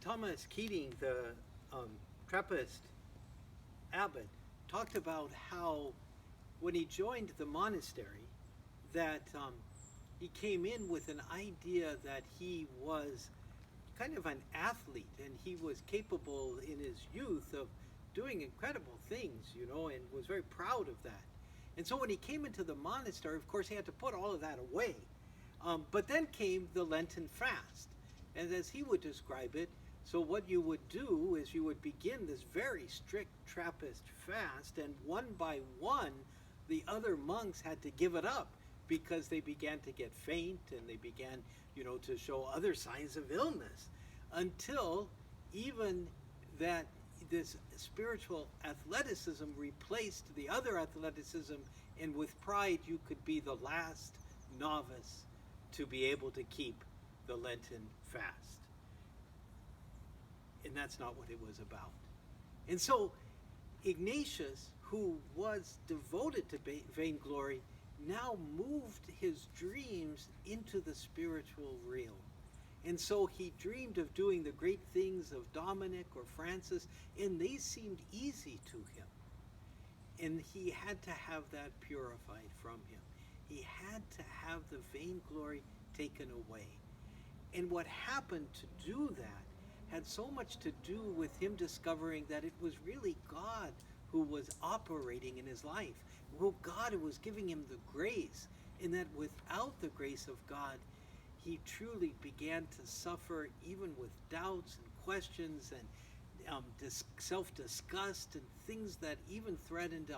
Thomas Keating, the Trappist abbot, talked about how when he joined the monastery, that he came in with an idea that he was kind of an athlete and he was capable in his youth of doing incredible things, and was very proud of that. And so when he came into the monastery, of course, he had to put all of that away. But then came the Lenten fast. And as he would describe it, so what you would do is you would begin this very strict Trappist fast, and one by one, the other monks had to give it up because they began to get faint and they began, to show other signs of illness, until even that this spiritual athleticism replaced the other athleticism, and with pride you could be the last novice to be able to keep the Lenten fast. And that's not what it was about. And so Ignatius, who was devoted to vainglory, now moved his dreams into the spiritual realm. And so he dreamed of doing the great things of Dominic or Francis, and they seemed easy to him. And he had to have that purified from him. He had to have the vainglory taken away. And what happened to do that had so much to do with him discovering that it was really God who was operating in his life. Well, God who was giving him the grace, and that without the grace of God, he truly began to suffer even with doubts and questions and self-disgust and things that even threatened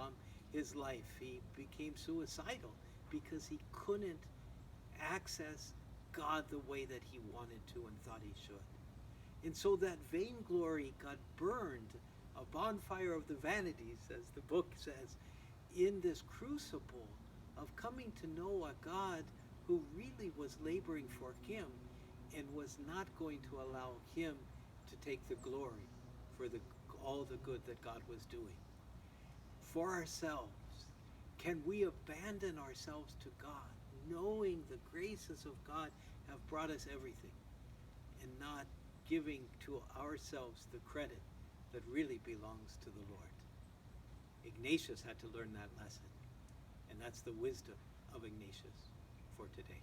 his life. He became suicidal because he couldn't access God the way that he wanted to and thought he should. And so that vainglory got burned, a bonfire of the vanities, as the book says, in this crucible of coming to know a God who really was laboring for him and was not going to allow him to take the glory for all the good that God was doing. For ourselves, can we abandon ourselves to God, knowing the graces of God have brought us everything, and not giving to ourselves the credit that really belongs to the Lord? Ignatius had to learn that lesson, and that's the wisdom of Ignatius for today.